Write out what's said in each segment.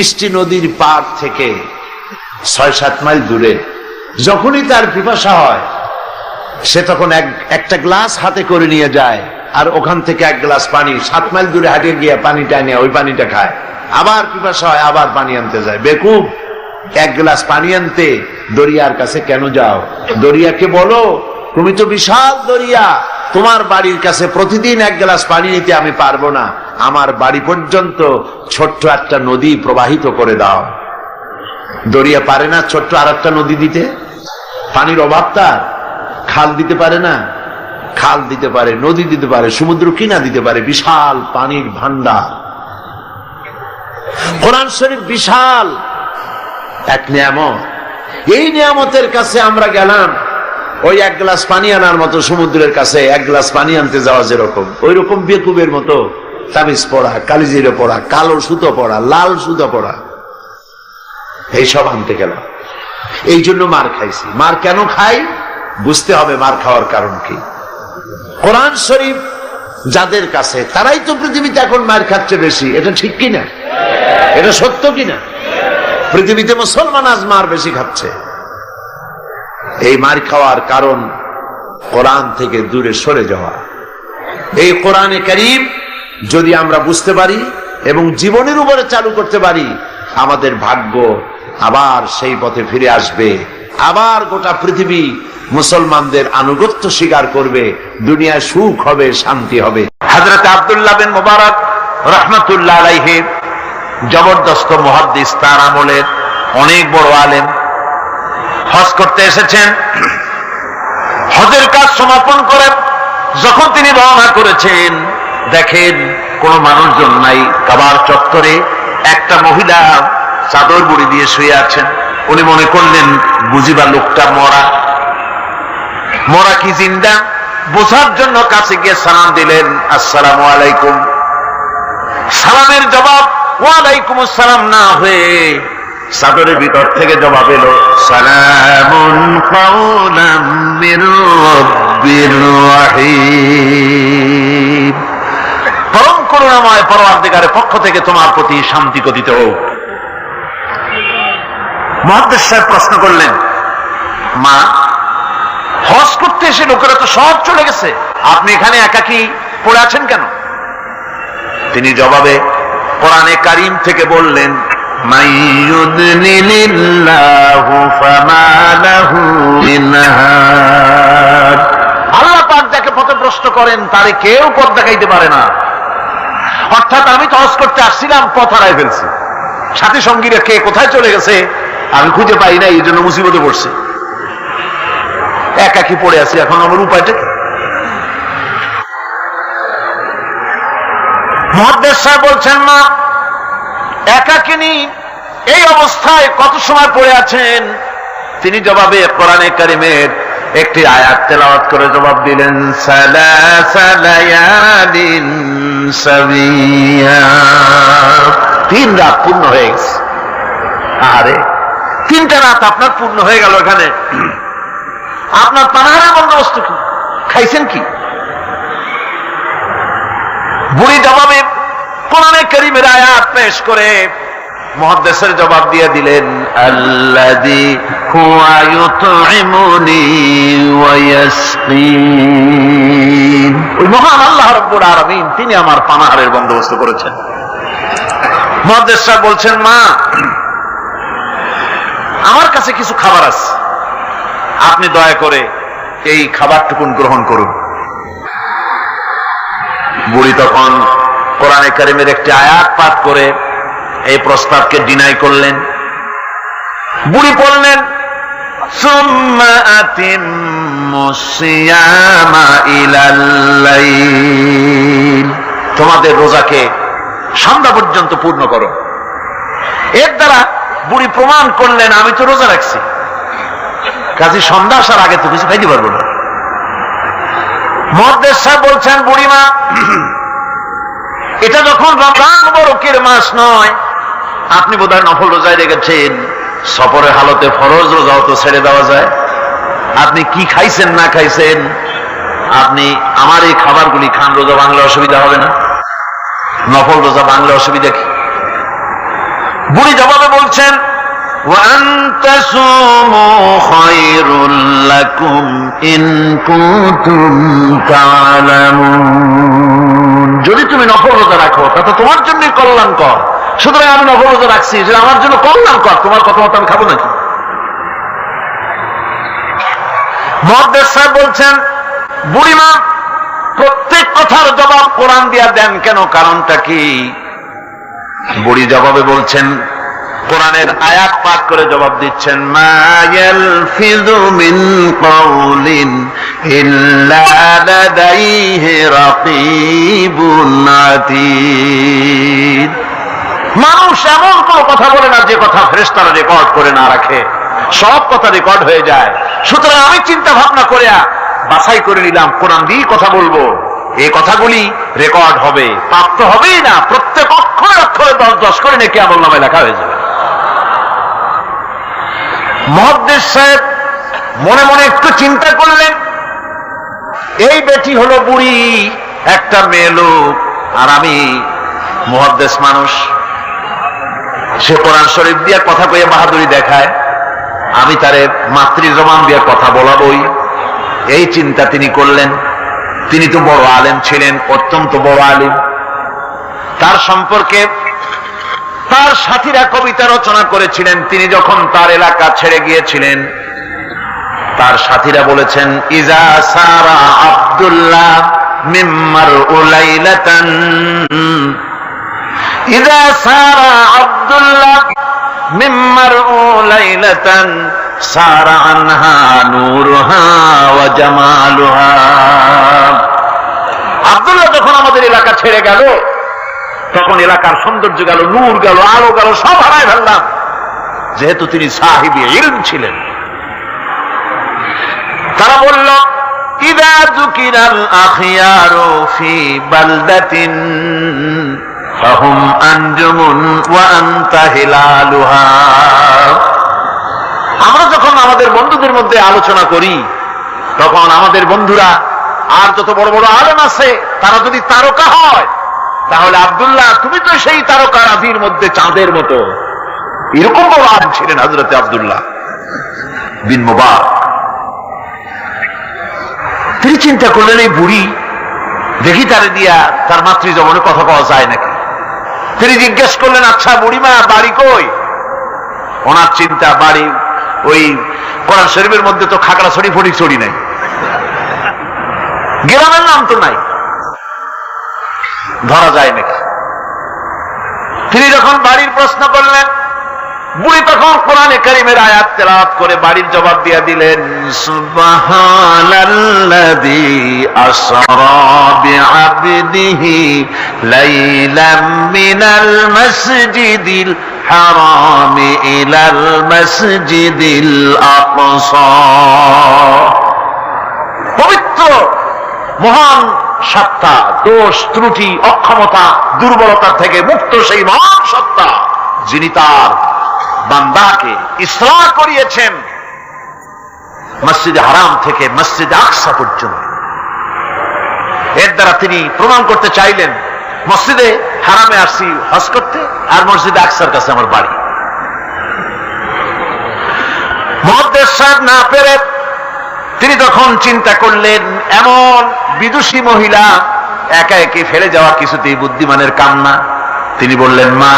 মিষ্টি নদীর পার থেকে ৬-৭ মাইল দূরে। যখনই তার পিপাসা হয় সে তখন একটা গ্লাস হাতে করে নিয়ে যায়, আর ওখান থেকে 1 গ্লাস পানি 7 মাইল দূরে হাঁটিয়ে গিয়ে পানিটা নিয়ে ওই পানিটা খায়। আবার পিপাসা হয়, আবার পানি আনতে যায়। বেকুব, 1 গ্লাস পানি আনতে দরিয়ার কাছে কেন যাও? দরিয়াকে বলো, তুমি তো বিশাল দরিয়া, তোমার বাড়ির কাছে প্রতিদিন 1 গ্লাস পানি নিতে আমি পারবো না, আমার বাড়ি পর্যন্ত ছোট্ট একটা নদী প্রবাহিত করে দাও। দরিয়া পারে না ছোট্ট আর একটা নদী দিতে, পানির অভাব তার। খাল দিতে পারে না, খাল দিতে পারে, নদী দিতে পারে, সমুদ্র কিনা দিতে পারে, বিশাল পানির ভান্ডার। কোরআন শরীফ বিশাল এক নিয়ামত। এই নিয়ামতের কাছে আমরা গেলাম ওই 1 গ্লাস পানি আনার মতো, সমুদ্রের কাছে 1 গ্লাস পানি আনতে যাওয়া যেরকম, ওই রকম বেকুবের মতো তাবিজ পড়া, কালিজিরে পড়া, কালো সুতো পড়া, লাল সুতো পড়া, এইসব আনতে গেলাম। এই জন্য মার খাইছি। মার কেন খাই বুঝতে হবে, মার খাওয়ার কারণ কি। কোরআন শরীফ যাদের কাছে তারাই তো পৃথিবীতে এখন মার খাচ্ছে বেশি। এটা ঠিক কিনা? এটা সত্য কিনা? পৃথিবীতে মুসলমান আজ মার বেশি খাচ্ছে। এই মার খাওয়ার কারণ কোরআন থেকে দূরে সরে যাওয়া। এই কোরআনে কারীম যদি আমরা বুঝতে পারি এবং জীবনের উপরে চালু করতে পারি, আমাদের ভাগ্য আবার সেই পথে ফিরে আসবে। আবার গোটা পৃথিবী মুসলমানদের আনুগত্য স্বীকার করবে, দুনিয়ায় সুখ হবে, শান্তি হবে। হযরত আব্দুল্লাহ বিন মুবারক রাহমাতুল্লাহ আলাইহি জবরদস্ত মুহাদ্দিস, তার আমলের অনেক বড় আলেম, হজ করতে এসেছেন। হজের কাজ সমাপন করে যখন তিনি রওনা করেছেন, দেখেন কোন মানুষজন নাই। কাবার চত্বরে একটা মহিলা চাদর মুড়ি দিয়ে শুয়ে আছেন। উনি মনে করলেন বুঝিবা লোকটা মরা, মরা কি জিন্দা, বোঝার জন্য কাছে গিয়ে সালাম দিলেন, আসসালামু আলাইকুম। সালামের জবাব ওয়ালাইকুম আসসালাম না হয়ে চাদরের ভিতর থেকে জবাব এলো, সালামুন কাওলাম মির রাব্বির রহিম, পরম করুণাময় পরওয়ারদিগারের পক্ষ থেকে তোমার প্রতি শান্তি কথিত হোক। মুহাদ্দিস সাহেব প্রশ্ন করলেন, মা, হজ করতে এসে লোকেরা তো সব চলে গেছে, আপনি এখানে একাকী পড়ে আছেন কেন? তিনি জবাবে কোরআনে কারীম থেকে বললেন, আল্লাহ পাক যাকে পথভ্রষ্ট করেন তারে কেউ পথ দেখাইতে পারে না। অর্থাৎ আমি তো হজ করতে আসছিলাম, পথ হারাই ফেলছি, সাথী সঙ্গীরা কে কোথায় চলে গেছে আমি খুঁজে পাই না, এই জন্য মুসিবতে পড়ছে, একাকি পড়ে আছি, এখন আমার উপায়টা কি? মুহাদ্দিস সাহেব বলছেন, মা, একাকিনী এই অবস্থায় কত সময় পড়ে আছেন? তিনি জবাবে কোরআনে কারীমের একটি আয়াত তেলাওয়াত করে জবাব দিলেন, সালাসা লায়ালিন সাবিয়া, 3 রাত পূর্ণ হয়ে গেছে। আরে 3টা রাত আপনার পূর্ণ হয়ে গেল, এখানে আপনার পানাহারের বন্দোবস্ত কি? খাইছেন কি? বুড়ি জবাবে কোরআনে কারীমের আয়াত পেশ করে মুহাদ্দিসের জবাব দিয়ে দিলেন, আল্লাযী হুয়া ইউতঈমুনি ওয়া ইয়াসকিন, ওই মহান আল্লাহ রাব্বুল আলামিন তিনি আমার পানাহারের বন্দোবস্ত করেছেন। মুহাদ্দিস সাহেব বলছেন, মা, আমার কাছে কিছু খাবার আছে, আপনি দয়া করে এই খাবারটুকুন গ্রহণ করুন। বুড়ি তখন কোরআনে কারীমের একটি আয়াত পাঠ করে এই প্রস্তাবকে ডিনাই করলেন। বুড়ি বললেন, সুম্মা আতিম্মুস সিয়ামা ইলাল লাইল, তোমাদের রোজাকে সন্ধ্যা পর্যন্ত পূর্ণ করো। এর দ্বারা বুড়ি প্রমাণ করলেন আমি তো রোজা রাখছি, কাজে সন্ধ্যা আসার আগে তো কিছু খাইতে পারবো না। মুহাদ্দিস সাহেব বলছেন, বুড়িমা, এটা যখন রমজান মুবারকের মাস নয়, আপনি বোধহয় নফল রোজায় রেখেছেন, সফরের হালতে ফরজ রোজাও তো ছেড়ে দেওয়া যায়। আপনি কি খাইছেন না খাইছেন, আপনি আমার এই খাবারগুলি খান, রোজা ভাঙলে অসুবিধা হবে না? নফল রোজা ভাঙলে অসুবিধা কি? বুড়ি জবাবে বলছেন وَأَن تَصُومُوا خَيْرٌ لَكُمْ إِن كُنتُمْ تَعْلَمُونَ। যদি তুমি নফল রোজা রাখো তা তোমার জন্যই কল্যাণকর, সুতরাং আমি নফল রোজা রাখছি, যেটা আমার জন্য কল্যাণকর। তোমার কথা মতো আমি খাবো নাকি? মুহাদ্দিস সাহেব বলছেন, বুড়িমা প্রত্যেক কথার জবাব কোরআন দিয়া দেন কেন, কারণটা কি? বুড়ি জবাবে বলছেন, কোরআনের আয়াত পাঠ করে জবাব দিচ্ছেন, মা ইয়ালফিযু মিন কাওলিন ইল্লা লাদাইহি রাকীবুন আতীদ। মানুষ এমন কোন কথা বলে না যে কথা ফেরেশতারা রেকর্ড করে না রাখে, সব কথা রেকর্ড হয়ে যায়। সুতরাং আমি চিন্তা ভাবনা করে বাছাই করে নিলাম, কোরআন দিয়ে কথা বলবো, এই কথাগুলি রেকর্ড হবে, প্রাপ্ত হবেই না, প্রত্যেক অক্ষরে অক্ষরে 10 করে নাকি আমলনামায় লেখা হয়ে যাবে। মুহাদ্দিস সাহেব মনে মনে একটু চিন্তা করলেন, এই বেটি হলো বুড়ি, একটা মেয়ে লোক, আর আমি মুহাদ্দিস মানুষ, সে কোরআন শরীফ দিয়ে কথা কয়ে বাহাদুরি দেখায়, আমি তারে মাতৃ জবান দিয়ে কথা বলাবই। এই চিন্তা তিনি করলেন। তিনি তো বড় আলেম ছিলেন, অত্যন্ত বড় আলেম। তার সম্পর্কে তার সাথীরা কবিতা রচনা করেছিলেন। তিনি যখন তার এলাকা ছেড়ে গিয়েছিলেন, তার সাথীরা বলেছেন, ইজা সারা আব্দুল্লাহ মিম্মার উলাইলাতান, ইজা সারা আব্দুল্লাহ মিম্মার উলাইলাতান সারা আনহা নূরুহা ওয়া জামালুহা। আব্দুল্লাহ যখন আমাদের এলাকা ছেড়ে গেল, তখন এলাকার সৌন্দর্য গেল, নূর গেল, আলো গেল, সব হারায় ফেললাম। যেহেতু তিনি সাহিবি ইলম ছিলেন, তারা বলল, ইদা যুকিরাল আখিয়ারু ফি বালদাতিন ফাহুম আনজুমুন ওয়া আনতা হিলালুহা। আমরা যখন আমাদের বন্ধুদের মধ্যে আলোচনা করি, তখন আমাদের বন্ধুরা আর যত বড় বড় আলেম আছে, তারা যদি তারকা হয়, তাহলে আব্দুল্লাহ তুমি তো সেই তারকা রাজির মধ্যে চাঁদের মতো। এরকম বড় আলেম ছিলেন হযরতে আব্দুল্লাহ বিন মুবারক। তিনি চিন্তা করলেন, এই বুড়ি দেখি তারে দিয়া তার মাতৃ জবানে কথা পাওয়া যায় নাকি। তিনি জিজ্ঞেস করলেন, আচ্ছা বুড়িমা বাড়ি কই? ওনার চিন্তা, বাড়ি ওই কোরআন শরীফের মধ্যে তো খাগড়াছড়ি ফটিকছড়ি নাই, গ্রামের নাম তো নাই, ধরা যায় নাকি। তিনি যখন বাড়ির প্রশ্ন করলেন, বুড়ি তখন কোরআনে কারীমের আয়াত তেলাওয়াত করে বাড়ির জবাব দিয়ে দিলেন, সুবহানাল্লাযী আসরা বিআবদিহি লাইলাম মিনাল মাসজিদিল হারামি ইলাল মাসজিদিল আকসা। পবিত্র মহান সত্তা, দোষ ত্রুটি অক্ষমতা দুর্বলতা থেকে মুক্ত সেই মহান সত্তা, যিনি তার বান্দাকে ইসরা করিয়েছেন মসজিদে হারাম থেকে মসজিদে আকসা পর্যন্ত। এর দ্বারা তিনি প্রমাণ করতে চাইলেন, মসজিদে হারামে আসছি হজ করতে, আর মসজিদে আকসার কাছে আমার বাড়ি। মুহাদ্দিস সাহেব না পেরে তিনি তখন চিন্তা করলেন, এমন বিদুষী মহিলা একা একে ফেলে যাওয়া কিছুতেই বুদ্ধিমানের কাম না। তিনি বললেন, মা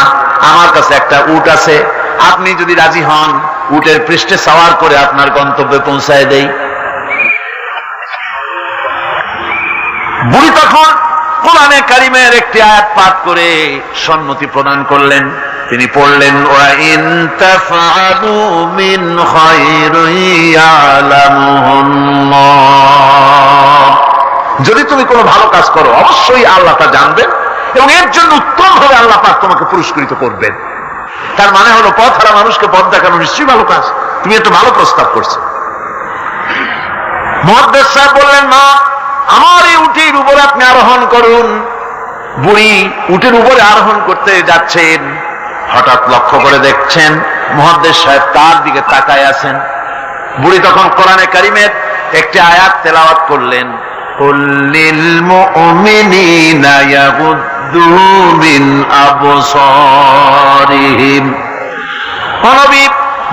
আমার কাছে একটা উট আছে, আপনি যদি রাজি হন উটের পৃষ্ঠে সাওয়ার করে আপনার গন্তব্যে পৌঁছায় দেই। বুড়ি তখন কোরআনে কারীমের একটি আয়াত পাঠ করে সম্মতি প্রদান করলেন। তিনি পড়লেন, ওয়া ইন তাফআলু মিন খায়রিন ইয়ালামুহুল্লাহ। যদি তুমি কোনো ভালো কাজ করো, অবশ্যই আল্লাহ তা জানবেন এবং এর জন্য উত্তম ভাবে আল্লাহ পাক তোমাকে পুরস্কৃত করবেন। তার মানে হলো, পথ হারা মানুষকে পথ দেখানো নিশ্চয়ই ভালো কাজ। তুমি একটু ভালো প্রস্তাব করছো। মুহাদ্দিস সাহেব বললেন, মা আমার এই উটের উপরে আপনি আরোহণ করুন। বুড়ি উটের উপরে আরোহণ করতে যাচ্ছেন, হঠাৎ লক্ষ্য করে দেখছেন মুহাদ্দিস সাহেব তার দিকে তাকায় আছেন। বুড়ি তখন কোরআনে কারীমের একটি আয়াত তেলাওয়াত করলেন, কুল লিল মুমিনিনা ইয়াগুদ্দু ইয়াগুদ্দু মিন আবসারিহিম। নবী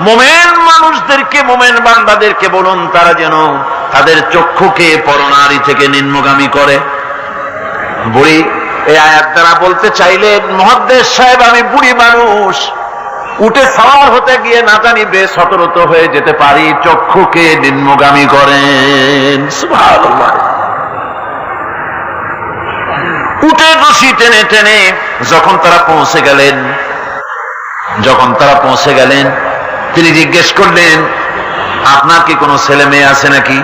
মুমিন মানুষদেরকে, মুমিন বান্দাদেরকে বলুন তারা যেন তাদের চক্ষুকে পরনারী থেকে নিম্নগামী করে। বুড়ি এই আয়াত দ্বারা বলতে চাইলেন, মুহাদ্দিস সাহেব আমি বুড়ি মানুষ, উঠে সওয়ার হতে গিয়ে না জানি বেসতর্ক হয়ে যেতে পারি, চক্ষুকে নিম্নগামী করেন। সুবহানাল্লাহ। উঠে রশি টেনে টেনে যখন তারা পৌঁছে গেলেন তিনি জিজ্ঞেস করলেন, আপনার কি কোনো ছেলে মেয়ে আছে নাকি?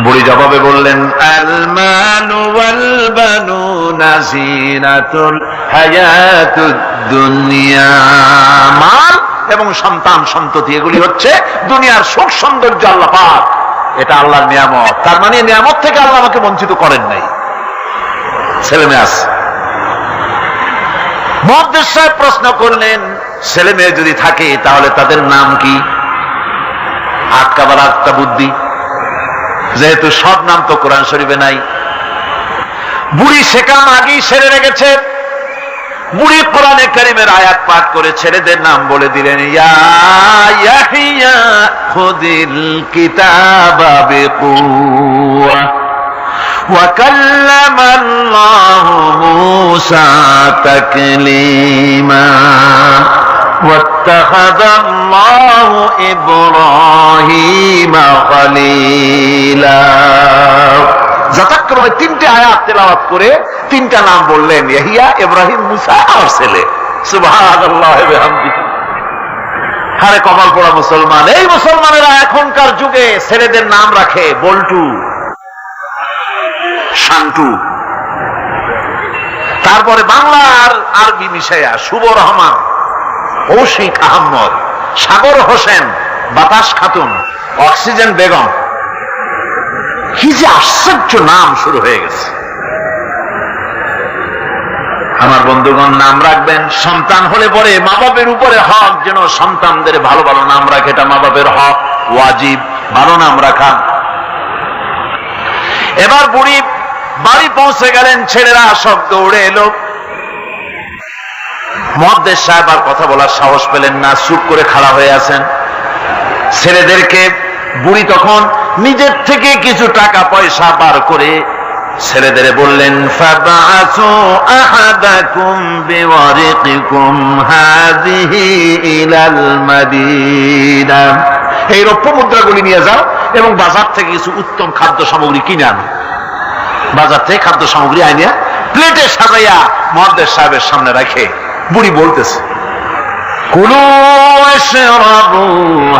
বুড়ি জবাবে বললেন, আল মালু ওয়াল বানুনা জিনাতুল হায়াতুদ দুনিয়া। মাল এবং সন্তান সন্ততি এগুলি হচ্ছে দুনিয়ার সুখ সৌন্দর্য, আল্লাহ পাক এটা আল্লাহর নিয়ামত। তার মানে নিয়ামত থেকে আল্লাহ আমাকে বঞ্চিত করেন নাই, ছেলে মেয়ে আছে। মুহাদ্দিস সাহেব প্রশ্ন করলেন, ছেলে মেয়ে যদি থাকে তাহলে তাদের নাম কি? আটকাবার একটা বুদ্ধি, যেহেতু সব নাম তো কোরআন শরীফে নাই। বুড়ি সে কাম আগেই সেরে রেখেছে। বুড়ি কোরআনে কারীমের আয়াত পাঠ করে ছেলেদের নাম বলে দিলেন, ইয়া ইয়াহিয়া খুদিল কিতাবা বিকুওয়া ওয়া কাল্লামাল্লাহু মূসা তাকলীমা ওয়াত্তাখাযাল্লাহু ইব্রাহিমা খলীলা। যথাক্রমে তিনটে আয়াত তেলাওয়াত করে তিনটা নাম বললেন, ইয়াহিয়া, ইব্রাহিম, মূসা আর ছেলে। সুবহানাল্লাহ ওয়া বিহামদিহি। আরে কপাল পোড়া মুসলমান! এই মুসলমানেরা এখনকার যুগে ছেলেদের নাম রাখে বল্টু, শান্টু, তারপরে বাংলা আর আরবি মিশাইয়া শুভ রহমান, কৌশিক আহমদ, সাগর হোসেন, বাতাস খাতুন, অক্সিজেন বেগম। কি যে আশ্চর্য নাম শুরু হয়ে গেছে। আমার বন্ধুগণ, নাম রাখবেন, সন্তান হলে পরে মা বাপের উপরে হক যেন সন্তানদের ভালো ভালো নাম রাখে, এটা মা বাপের হক, ওয়াজিব, ভালো নাম রাখা। এবার বুড়ি বাড়ি পৌঁছে গেলেন, ছেলেরা সব দৌড়ে এলো। মুহাদ্দিস সাহেব আর কথা বলার সাহস পেলেন না, চুপ করে খাড়া হয়ে আছেন। ছেলেদেরকে বুড়ি তখন নিজের থেকে কিছু টাকা পয়সা বার করে ছেলেদের বললেন, ফাবাসু আহাদাকুম বিওয়ারিকিকুম হাযিহি ইলাল মাদিনা। এই রৌপ্য মুদ্রাগুলি নিয়ে যাও এবং বাজার থেকে কিছু উত্তম খাদ্য সামগ্রী কিনে আনো। বাজার থেকে খাদ্য সামগ্রী আনিয়া প্লেটে সাজাইয়া মুহাদ্দিস সাহেবের সামনে রাখে বুড়ি বলতেছে, কুলু ওয়াশরাবু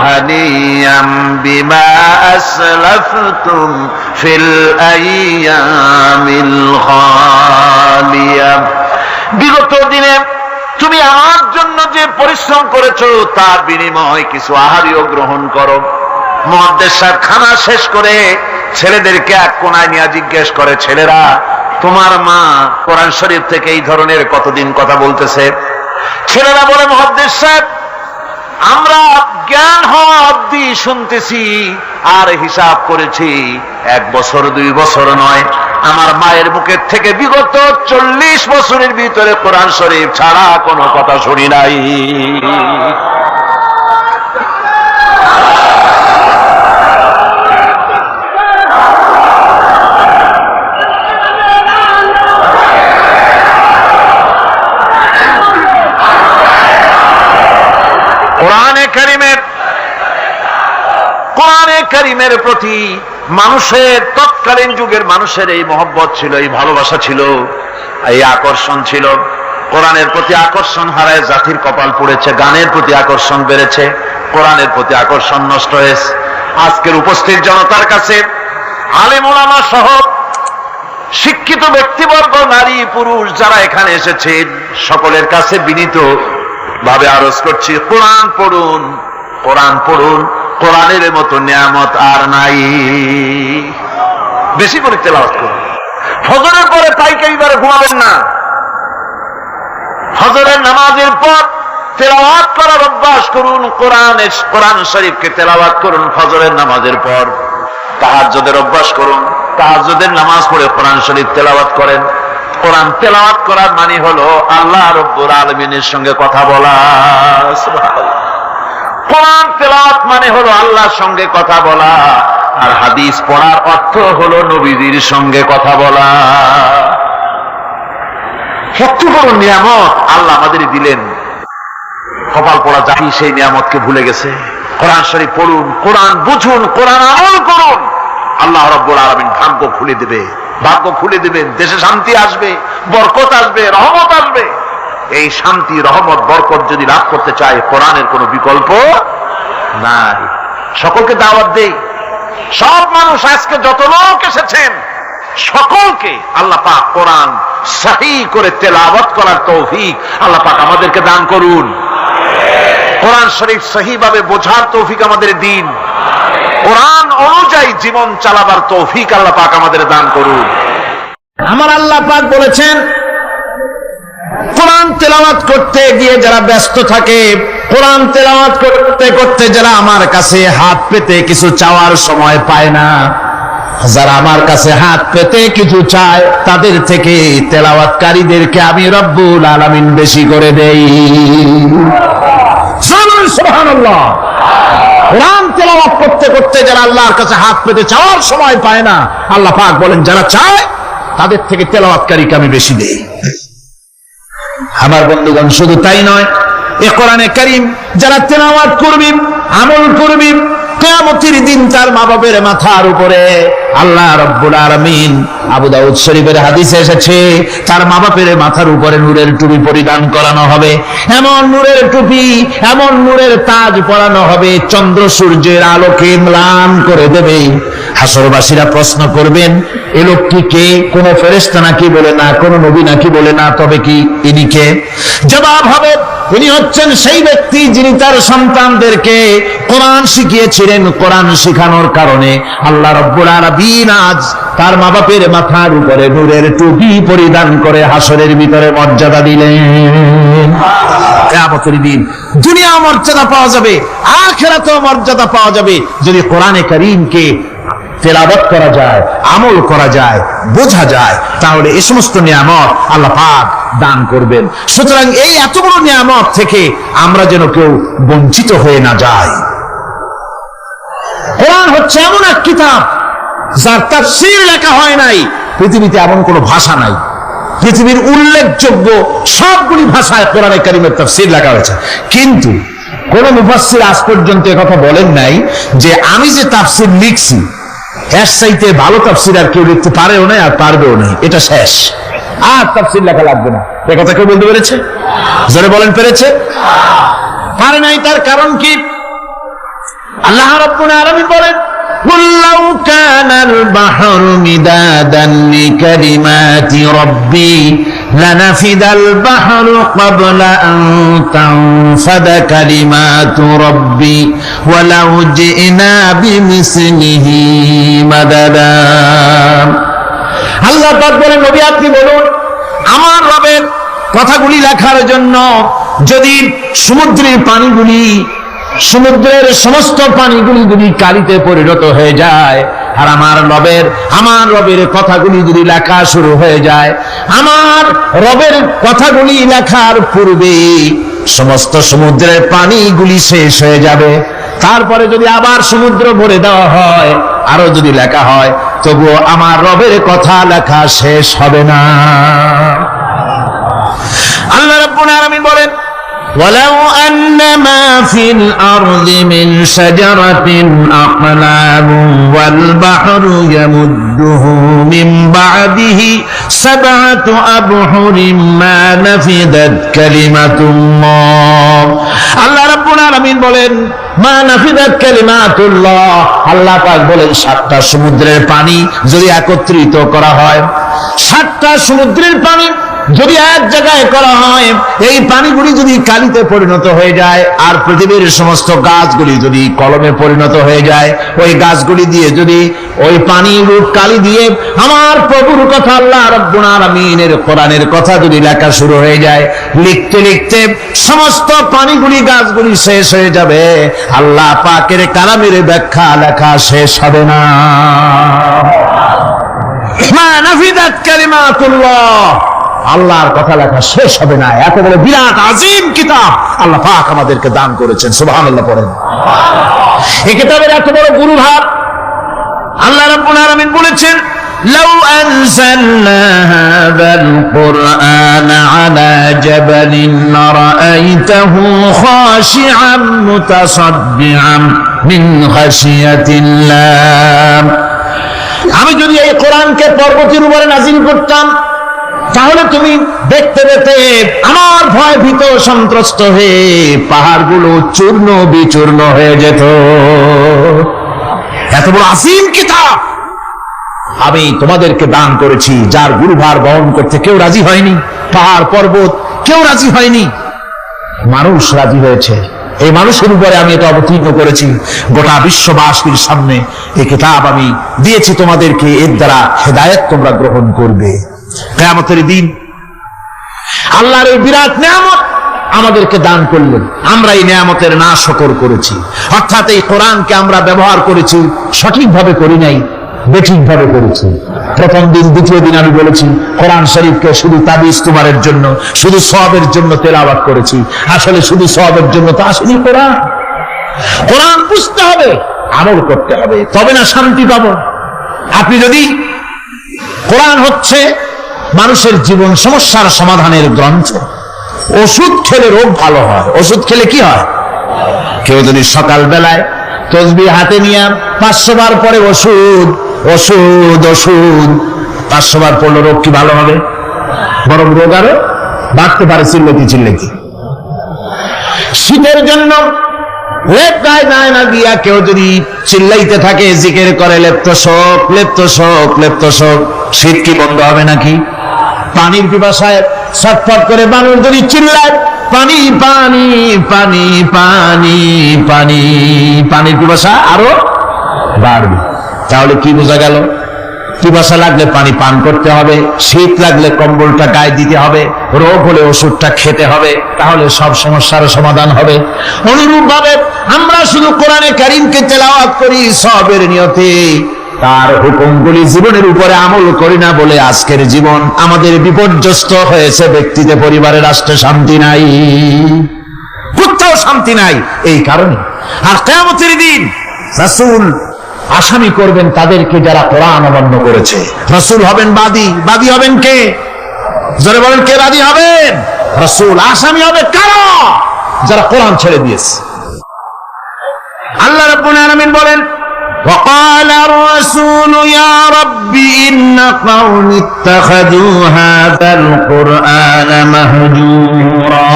হানিয়াম বিমা আসলাফতুম ফিল আইয়ামিল খালিয়া। বিগত দিনে তুমি আমার জন্য যে পরিশ্রম করেছো তার বিনিময়ে কিছু আহারীয় গ্রহণ করো। মুহাদ্দিস সাহেব খানা শেষ করে ছেলেদেরকে এক কোনায় নিয়ে জিজ্ঞেস করে, ছেলেরা তোমার মা কোরআন শরীফ থেকে এই ধরনের কতদিন কথা বলতেছে? ছেলেরা বলে, মুহাদ্দিস সাহেব আমরা জ্ঞান হওয়া অবধি শুনতেছি আর হিসাব করেছি 1 বছর 2 বছর নয়, আমার মায়ের মুখের থেকে বিগত 40 বছরের ভিতরে কোরআন শরীফ ছাড়া কোনো কথা শুনি নাই। কোরআনে কারীমের প্রতি মানুষের, তৎকালীন যুগের মানুষের এই মহব্বত ছিল, এই ভালোবাসা ছিল, এই আকর্ষণ ছিল। কোরআনের প্রতি আকর্ষণ হারায় জাতির কপাল পুড়েছে, গানের প্রতি আকর্ষণ বেড়েছে, কোরআনের প্রতি আকর্ষণ নষ্ট হয়েছে। আজকের উপস্থিত জনতার কাছে আলেম ওলামা সহ শিক্ষিত ব্যক্তিবর্গ, নারী পুরুষ যারা এখানে এসেছেন, সকলের কাছে বিনীত ভাবে আরজ করছি, কোরআন পড়ুন, কোরআন পড়ুন। কোরআনের মতো নিয়ামত আর নাই। বেশি করে তেলাওয়াত করুন। ফজরের পরে পাইকারিবারে ঘুমাবেন না। ফজরের নামাজের পর তেলাওয়াত করার অভ্যাস করুন। কোরআন শরীফকে তেলাওয়াত করুন ফজরের নামাজের পর। তাহাজ্জুদের অভ্যাস করুন, তাহাজ্জুদের নামাজ পড়ে কোরআন শরীফ তেলাওয়াত করেন। কোরআন তেলাওয়াত করার মানে হলো আল্লাহ রাব্বুল আলামিনের সঙ্গে কথা বলা। সুবহানাল্লাহ। কোরআন তেলাওয়াত মানে হলো আল্লাহর সঙ্গে কথা বলা, আর হাদিস পড়ার অর্থ হলো নবীজির সঙ্গে কথা বলা। কত বড় নিয়ামত আল্লাহ আমাদের দিলেন, কপাল পড়া জাতি সেই নিয়ামতকে ভুলে গেছে। কোরআন শরীফ পড়ুন, কোরআন বুঝুন, কোরআন আমল করুন, আল্লাহ রাব্বুল আলামিন ভাগ্য খুলে দেবে, ভাগ্য খুলে দেবেন। দেশে শান্তি আসবে, বরকত আসবে, রহমত আসবে। এই শান্তি, রহমত, বরকত যদি লাভ করতে চায় কোরআনের কোনো বিকল্প নাই। সকলকে দাওয়াত দেই, সব মানুষ আজকে যত লোক এসেছেন সকলকে আল্লাহ পাক কোরআন সহি করে তেলাওয়াত করার তৌফিক আল্লাহ পাক আমাদেরকে দান করুন। কোরআন শরীফ সহিভাবে বোঝার তৌফিক আমাদের দিন, কোরআন অনুযায়ী জীবন চালাবার তৌফিক আল্লাহ পাক আমাদের দান করুন। আমার আল্লাহ পাক বলেছেন, কোরআন তেলাওয়াত করতে গিয়ে যারা ব্যস্ত থাকে, কোরআন তেলাওয়াত করতে করতে যারা আমার কাছে হাত পেতে কিছু চাওয়ার সময় পায় না, যারা আমার কাছে হাত পেতে কিছু চায়, তাদের থেকে তেলাওয়াতকারীদেরকে আমি রব্বুল আলামিন বেশি করে দেই। সুবহানাল্লাহ। কোরআন তেলাওয়াত করতে করতে যারা আল্লাহর কাছে হাত পেতে চাওয়ার সময় পায় না, আল্লাহ পাক বলেন যারা চায় তাদের থেকে তেলাওয়াতকারীকে আমি বেশি দেই। আমার বন্ধুগণ, শুধু তাই নয়, এ কোরআনে কারীম যারা তেলাওয়াত করবে, আমল করবে, কিয়ামতের দিন তার মা বাপের মাথার উপরে আল্লাহ রাব্বুল আলামিন, আবু দাউদ শরীফের হাদিসে এসেছে, তার মা বাপের মাথার উপরে নূরের টুপি পরিধান করানো হবে। এমন নূরের টুপি, এমন নূরের তাজ পরানো হবে, চন্দ্র সূর্যের আলোকে ম্লান করে দেবে। হাসরবাসীরা প্রশ্ন করবেন, এ লোকটি কে? কোন ফেরেশতা নাকি বলে না, কোন নবী নাকি বলে না, তবে কি ইনি কে? জবাব হবে, তিনি হচ্ছেন সেই ব্যক্তি যিনি তার সন্তানদেরকে কোরআন শিখিয়েছিলেন। কোরআন শিখানোর কারণে আল্লাহ রাব্বুল আলামিন আজ তার মা বাপের মাথার উপরে নূরের টুপি পরিধান করে হাসরের ভিতরে মর্যাদা দিলেন। কিয়ামতের দিন দুনিয়া মর্যাদা পাওয়া যাবে, আখিরাতেও মর্যাদা পাওয়া যাবে যদি কোরআনে কারীমকে তেলাওয়াত করা যায়, আমল করা যায়, বোঝা যায়, তাহলে এই সমস্ত নিয়ামত আল্লাহ পাক দান করবেন। সুতরাং এই এত বড় নিয়ামত থেকে আমরা যেন কেউ বঞ্চিত হয়ে না যাই। কোরআন হচ্ছে এমন এক কিতাব যার তাফসীর লেখা হয় নাই। পৃথিবীতে এমন কোন ভাষা নাই, পৃথিবীর উল্লেখযোগ্য সবগুলি ভাষায় কোরআনে কারীমের তাফসীর লেখা হয়েছে, কিন্তু কোন মুফাসসির আজ পর্যন্ত কথা বলেন নাই যে আমি যে তাফসীর লিখছি এর চাইতে ভালো তাফসীর আর কেউ লিখতে পারেও না, আর পারবেও না, এটা শেষ, আর তাফসীর লেখা লাগবে না। এ কথা কেউ বলতে পেরেছে? জোরে বলেন, পেরেছে? পারে নাই। তার কারণ কি? আল্লাহ রাব্বুল আলামিন বলেন, قُلْ لَوْ كَانَ الْبَحْرُ مِدَادًا لِكَلِمَاتِ رَبِّي لَنَفِدَ الْبَحْرُ قَبْلَ أَن تَنفَدَ كَلِمَاتُ رَبِّي وَلَوْ جِئْنَا بِمِثْلِهِ مَدَدًا। আল্লাহ পাক বলেন, নবী আপনি বলুন, আমার রবের কথাগুলি লেখার জন্য যদি সমুদ্রের পানিগুলি, সমুদ্রের সমস্ত পানিগুলি যদি কালিতে পরিণত হয়ে যায়, আর আমার রবের কথাগুলি যদি লেখা শুরু হয়ে যায়, আমার রবের কথাগুলি লেখার পূর্বে সমস্ত সমুদ্রের পানিগুলি শেষ হয়ে যাবে। তারপরে যদি আবার সমুদ্র ভরে দেওয়া হয়, আরো যদি লেখা হয়, তবুও আমার রবের কথা লেখা শেষ হবে না। আল্লাহ রাব্বুল আলামিন বলেন, وَلَوْ أَنَّ مَا فِي الْأَرْضِ مِنْ شَجَرَةٍ أَقْلَامٌ وَالْبَحْرُ يَمُدُّهُ مِنْ بَعْدِهِ سَبْعَةُ أَبْحُرٍ مَا نَفِدَتْ كَلِمَةُ اللَّهِ। আল্লাহ রাব্বুল আলামিন বলেন, মা নাফিদাত কালিমাতুল্লাহ। আল্লাহ পাক বলেন, 7টা সমুদ্রের পানি যদি একত্রিত করা হয়, 7টা সমুদ্রের পানি যদি এক জায়গায় করা হয়, এই পানিগুলি যদি কালিতে পরিণত হয়ে যায়, আর পৃথিবীর সমস্ত গাছগুলি যদি কলমে পরিণত হয়ে যায়, ওই গাছগুলি দিয়ে যদি ওই পানি রূপ কালি দিয়ে আমার প্রভুর কথা, আল্লাহ রাব্বুল আলামিনের কোরআনের কথা যদি লেখা শুরু হয়ে যায়, লিখতে লিখতে সমস্ত পানিগুলি, গাছগুলি শেষ হয়ে যাবে, আল্লাহ পাকের কালামের ব্যাখ্যা লেখা শেষ হবে না। মা নাফিদাত কালিমাতুল্লাহ। আল্লাহর কথা লেখা শেষ হবে না। এত বড় বিরাট আজিম কিতাব আল্লাহ পাক আমাদেরকে দান করেছেন, সুবহানাল্লাহ পড়েন। এই কিতাবের এত বড় গুরুভার আল্লাহ রাব্বুল আলামিন বলেছেন, লাউ আনজালনা হাযাল কুরআন আলা জাবালিন লারাআইতাহু খাশিআন মুতাসাদ্দিআন মিন খাশিয়াতিল্লাহ। আমি যদি এই কোরআনকে পর্বতের উপরে নাযিল করতাম, তাহলে তুমি দেখতে পেতে আমার ভয় ভীত সন্ত্রস্ত হয়ে পাহাড়গুলো চূর্ণ বিচূর্ণ হয়ে যেত। এত বড় আসিম কিতাব আমি তোমাদেরকে দান করেছি, যার গুরুভার বহন করতে কেউ রাজি হয়নি। পাহাড় পর্বত কেউ রাজি হয়নি, মানুষ রাজি হয়েছে। এই মানুষের উপরে আমি এটা অবতীর্ণ করেছি। গোটা বিশ্ববাসীর সামনে এই কিতাব আমি দিয়েছি তোমাদেরকে, এর দ্বারা হেদায়েত তোমরা গ্রহণ করবে। কিয়ামতের দিন আল্লাহর এই বিরাট নিয়ামত আমাদেরকে দান করলেন, আমরা এই নিয়ামতের না শকর করেছি। অর্থাৎ এই কোরআনকে আমরা ব্যবহার করেছি, সঠিকভাবে করি নাই, বেঠিকভাবে করেছি। প্রথম দিন দ্বিতীয় দিন আমি বলেছি কোরআন শরীফকে শুধু তাবিজ তোমারের জন্য, শুধু সওয়াবের জন্য তেলাওয়াত করেছি। আসলে শুধু সওয়াবের জন্য তো আসেনি কোরআন। কোরআন বুঝতে হবে, আমল করতে হবে, তবে না শান্তি পাবো। আপনি যদি কোরআন হচ্ছে মানুষের জীবন সমস্যার সমাধানের গ্রন্থ। ওষুধ খেলে রোগ ভালো হয়। ওষুধ খেলে কি হয়? কেউ যদি সকাল বেলায় তসবিহ হাতে নিয়ে 500 বার পরে ওষুধ ওষুধ ওষুধ 500 বার পড়লে রোগ কি ভালো হবে? বরং রোগ আরো বাড়তে পারে চিল্লেতি। শীতের জন্য লেপ গায়ে গায়ে না দিয়া কেউ যদি চিল্লাইতে থাকে, জিকির করে লেপ্তশোক লেপ্তশোক লেপ্তশোক, শীত কি বন্ধ হবে নাকি? পানির পিপাসায় ছটফট করে মানুষ যদি চিল্লায় পানি পানি পানি পানি পানি, পানির পিপাসা আরো বাড়বে। তাহলে কি বোঝা গেল? পিপাসা লাগলে পানি পান করতে হবে, শীত লাগলে কম্বলটা গায়ে দিতে হবে, রোগ হলে ওষুধটা খেতে হবে, তাহলে সব সমস্যার সমাধান হবে। অনুরূপ ভাবে আমরা শুধু কোরআনে কারীমকে তেলাওয়াত করি সওয়াবের নিয়তে, তার হুকুমগুলি জীবনের উপরে আমল করি না বলে আজকের জীবন আমাদের বিপর্যস্ত হয়েছে। ব্যক্তিতে, পরিবারে, রাষ্ট্রে শান্তি নাই, কোথাও শান্তি নাই এই কারণে। আর কিয়ামতের দিন রাসূল আসামি করবেন তাদেরকে যারা কোরআন অমান্য করেছে। রাসূল হবেন বাদী। বাদী হবেন কে? জোরে বলেন, কে বাদী হবেন? রাসূল। আসামি হবে কারা? যারা কোরআন ছেড়ে দিয়েছে। আল্লাহ রাব্বুল আলামিন বলেন, وقال الرسول يا رب إن قومي اتخذوا هذا القرآن مهجورا।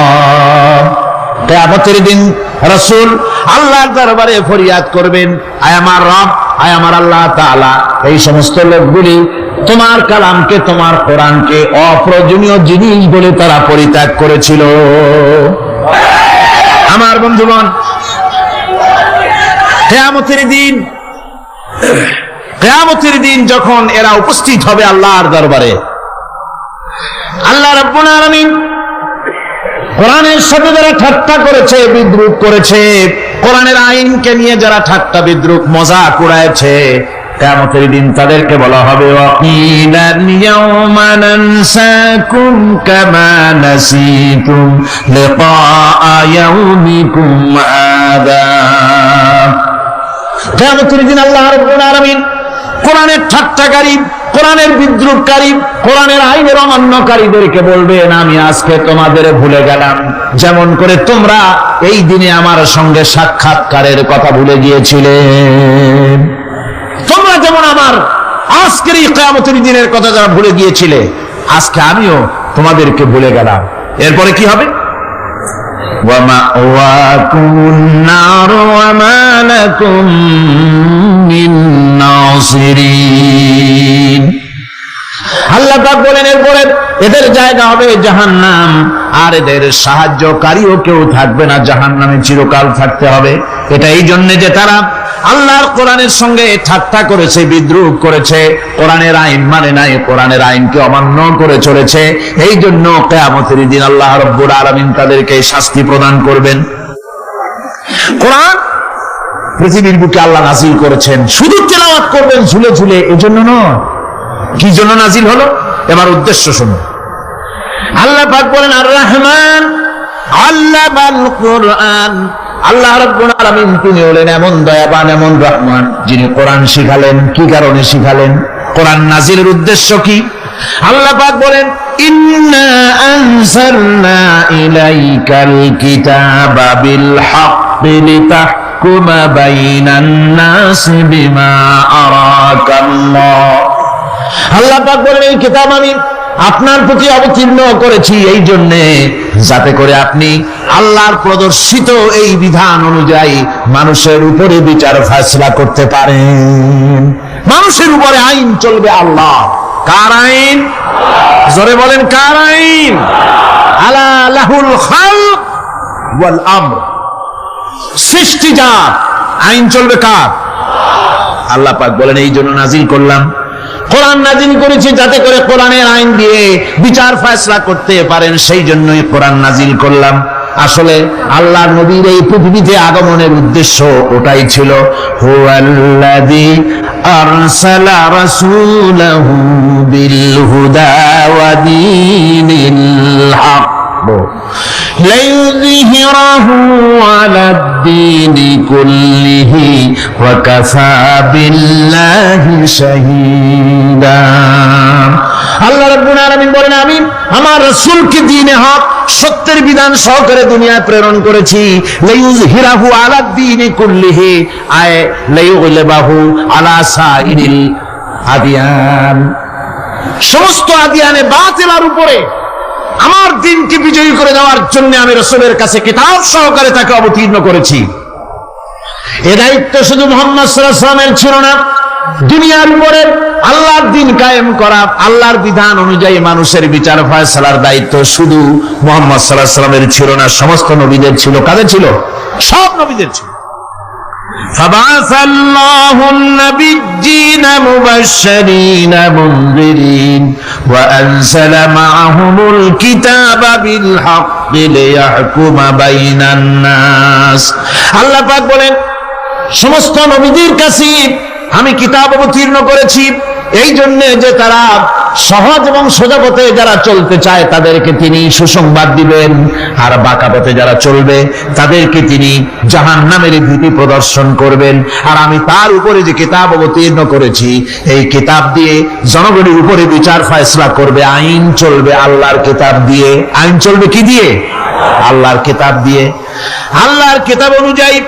কিয়ামতের দিন রাসূল আল্লাহর দরবারে ফরিয়াদ করবেন, আয় আমার রব, আয় আমার আল্লাহ তাআলা, এই সমস্ত লোকগুলি তোমার কালামকে, তোমার কোরআনকে অপ্রয়োজনীয় জিনিস বলে তারা পরিত্যাগ করেছিল। আমার বন্ধুগণ, কিয়ামতের দিন যখন এরা উপস্থিত হবে আল্লাহর দরবারে, আল্লাহ রাব্বুল আলামিন কোরআনের সাথে যারা ঠাট্টা করেছে, বিদ্রুপ করেছে, কোরআনের আইনকে নিয়ে যারা ঠাট্টা বিদ্রুপ মজাক উড়াইছে, কিয়ামতের দিন তাদেরকে বলা হবে, ওয়াকিলাল ইয়াওমা নানসাকুম কামা নাসিতুম লিকা ইয়াউমিকুম হাযা। কিয়ামতের দিন আল্লাহ রাব্বুল আলামিন কোরআনের ঠাট্টাকারী, কোরআনের বিদ্রুপকারী, কোরআনের আইনের অমান্যকারীদেরকে বলবেন, আমি আজকে তোমাদের ভুলে গেলাম, যেমন করে তোমরা এই দিনে আমার সঙ্গে সাক্ষাৎকারের কথা ভুলে গিয়েছিলে। তোমরা যেমন আমার আজকের এই কিয়ামতের দিনের কথা যারা ভুলে গিয়েছিলে, আজকে আমিও তোমাদেরকে ভুলে গেলাম। এরপরে কি হবে? ওয়ামাওয়াকুমুন নার ওয়া মা লাকুম মিন নাসিরিন। আল্লাহ পাক বলেন, এরপরে এদের জায়গা হবে জাহান্নাম, আর এদের সাহায্যকারীও কেউ থাকবে না, জাহান্নামে চিরকাল থাকতে হবে। এটা এই জন্য যে তারা আল্লাহর কোরআনের সঙ্গে ঠাট্টা করেছে, বিদ্রুপ করেছে, কোরআনের আইন মানে নাই, কোরআনের আইনকে অমান্য করে চলেছে। এই জন্য কিয়ামতের দিন আল্লাহ রাব্বুল আলামিন তাদেরকে শাস্তি প্রদান করবেন। কোরআন পৃথিবীর বুকে আল্লাহ নাজিল করেছেন, শুধু তেলাওয়াত করবেন ঝুলে ঝুলে, এজন্য নয়। কি জন্য নাজিল হলো? এবার উদ্দেশ্য শুনুন। আল্লাহ পাক বলেন আর রহমান আল্লামাল কুরআন। আল্লাহ রাব্বুল আলামিন তিনি হলেন এমন দয়াবান, এমন রহমান, যিনি কোরআন শিখালেন। কি কারণে শিখালেন? কোরআন নাজিলের উদ্দেশ্য কি? আল্লাহ পাক বলেন ইন্না আনজালনা ইলাইকাল কিতাবা বিল হাক্কি লিতাহকুমা বাইনান নাসি বিমা আরাকাল্লাহ। আল্লাহ পাক বলেন এই কিতাব আমি আপনার প্রতি অবতীর্ণ করেছি এই জন্যে যাতে করে আপনি আল্লাহর প্রদর্শিত এই বিধান অনুযায়ী মানুষের উপরে বিচার ফয়সালা করতে পারেন। মানুষের উপরে আইন চলবে আল্লাহ। কার আইন? জোরে বলেন কার আইন? আলা লাহুল খালক ওয়াল আমর। সৃষ্টিজাত আইন চলবে কার? আল্লাহ পাক বলেন এই জন্য নাজিল করলাম, কোরআন নাজিল করেছি যাতে করে কোরআনের আইন দিয়ে বিচার ফয়সালা করতে পারেন, সেই জন্যই কোরআন নাজিল করলাম। আসলে আল্লাহর নবীর এই পৃথিবীতে আগমনের উদ্দেশ্য ওটাই ছিল। হুয়াল্লাযী আরসালা রাসূলাহু বিল হুদা ওয়া দীনিল হক লিইয়ুযহিরাহু আলাদ-দীনি কুল্লিহি ওয়া কাফা বিল্লাহি শাহীদা। আল্লাহ রাব্বুল আলামিন বলেন আমি আমার রাসূলকে দ্বীনে হক, সত্যের বিধান সহকারে দুনিয়ায় প্রেরণ করেছি। লিইয়ুযহিরাহু আলাদ-দীনি কুল্লিহি আয় লিইয়ুগলিবাহু আলা সাইরিল আদিয়ান। সমস্ত আদিয়ানে বাতিলের উপরে আমার দিনকে বিজয়ী করে দেওয়ার জন্য আমি রাসূলের কাছে কিতাব সহকারে তাকে অবতীর্ণ করেছি। এ দায়িত্ব শুধু মুহাম্মদ সাল্লাল্লাহু আলাইহি ওয়াসাল্লামের ছিল না, দুনিয়ার উপরে আল্লাহর দিন কায়েম করা, আল্লাহর বিধান অনুযায়ী মানুষের বিচার ফয়সালার দায়িত্ব শুধু মুহাম্মদ সাল্লাল্লাহু আলাইহি ওয়াসাল্লামের ছিল না, সমস্ত নবীদের ছিল। কাদের ছিল? সব নবীদের ছিল। فبعث الله النبيين مبشرين منذرين وأنزل معهم الكتاب بالحق ليحكم بين الناس। আল্লাহ পাক বলেন সমস্ত নবীদের কাছে আমি কিতাব অবতীর্ণ করেছি এই জন্য যে তারা সহজ এবং সোজা পথে যারা চলতে চায় তাদেরকে তিনি সুসংবাদ দিবেন, আর বাঁকা পথে যারা চলবে তাদেরকে তিনি জাহান্নামের ভীতি প্রদর্শন করবেন। আর আমি তার উপরে যে কিতাব অবতীর্ণ করেছি এই কিতাব দিয়ে জনগণের উপরে বিচার ফয়সালা করবে, আইন চলবে আল্লাহর কিতাব দিয়ে। আইন চলবে কি দিয়ে? আল্লাহর কিতাব দিয়ে। আল্লাহর কিতাব অনুযায়ী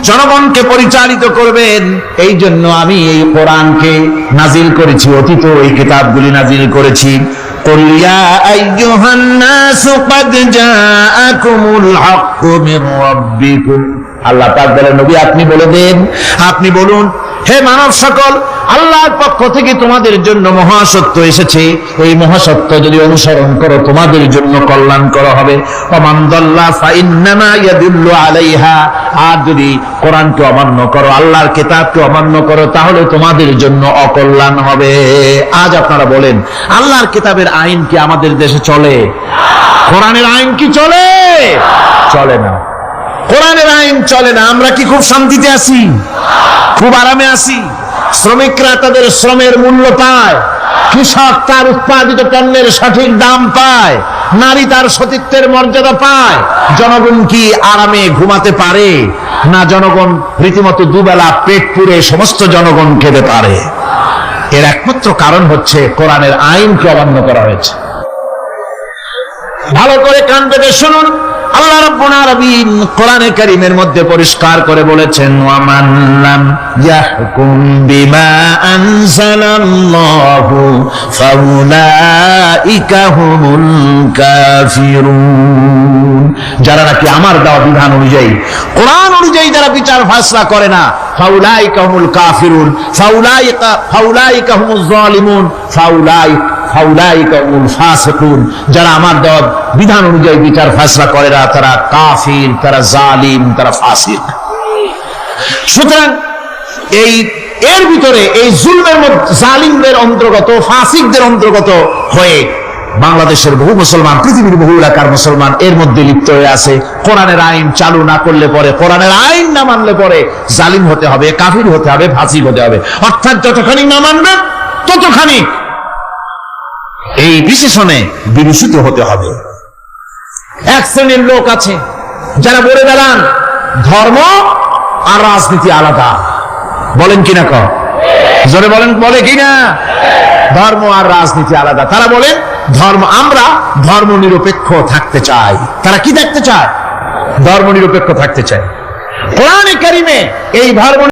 জনগণকে পরিচালিত করবেন। এই জন্য আমি এই কোরআনকে নাজিল করেছি, অতীত এই কিতাবগুলি নাজিল করেছি। কুল ইয়া আইয়ুহান নাসু ক্বাদ জাআকুমুল হাক্কু মির রাব্বিকুম। আল্লাহ পাক বলেন নবী আপনি বলে দেন, আপনি বলুন হে মানব সকল, আল্লাহর পক্ষ থেকে তোমাদের জন্য মহাসত্য এসেছে। এই মহাসত্য যদি অনুসরণ করো তোমাদের জন্য কল্যাণ করা হবে। ওমান দাল্লা ফাইন্নামা ইয়াদুল্লু আলাইহা। আর যদি কোরআনকে অমান্য করো, আল্লাহর কিতাবকে অমান্য করো, তাহলে তোমাদের জন্য অকল্যাণ হবে। আজ আপনারা বলেন আল্লাহর কিতাবের আইন কি আমাদের দেশে চলে? কোরআনের আইন কি চলে? চলে না। কোরআনের আইন চলে না। আমরা কি খুব শান্তিতে আছি? খুব আরামে আছি? শ্রমিকরা তাদের শ্রমের মূল্য পায়, কৃষক তার উৎপাদিত পণ্যের সঠিক দাম পায়, নারী তার সতীত্বের মর্যাদা পায়। জনগণ কি আরামে ঘুমাতে পারে? না, জনগণ রীতিমতো দুবেলা পেট পুরে সমস্ত জনগণ খেতে পারে। এর একমাত্র কারণ হচ্ছে কোরআনের আইনকে অমান্য করা হয়েছে। ভালো করে কান পেতে শুনুন, আল্লাহ রাব্বুল আলামিন কোরআনে কারীমের মধ্যে পরিষ্কার করে বলেছেন ওয়ামান লাম ইয়াহকুম বিমা আনজালাল্লাহু ফাউলাইকা হুমুল কাফিরুন। যারা নাকি আমার দেওয়া বিধান অনুযায়ী, কোরআন অনুযায়ী যারা বিচার ফয়সালা করে না, ফাউলাইকা হুমুল কাফিরুন, ফাউলাইকা হুমুজ জালিমুন, ফাউলাইকা হুমুল ফাসিকুন। যারা আমার দেওয়া বিধান অনুযায়ী বিচার ফয়সালা করে না তারা কাফির, তারা জালিম, তারা ফাসিক। সুতরাং এর ভিতরে এই জুলমের মধ্যে জালিমদের অন্তর্গত, ফাসিকদের অন্তর্গত হয়ে বাংলাদেশের বহু মুসলমান, পৃথিবীর বহু এলাকার মুসলমান এর মধ্যে লিপ্ত হয়ে আছে। কোরআনের আইন চালু না করলে পরে, কোরআনের আইন না মানলে পরে জালিম হতে হবে, কাফির হতে হবে, ফাসিক হতে হবে। অর্থাৎ যতখানি না মানবে ততখানি এই বিশেষণে বিভূষিত হতে হবে। এক শ্রেণীর লোক আছে যারা বলে বেড়ান ধর্ম আর রাজনীতি আলাদা। বলেন কিনা জোরে বলেন, বলে কিনা? ধর্ম আর রাজনীতি আলাদা। তারা বলেন আমরা ধর্ম নিরপেক্ষ থাকতে চাই। তারা কি থাকতে চায়? ধর্ম নিরপেক্ষ থাকতে চায়। কোরআনে কারিমে এই ধর্ম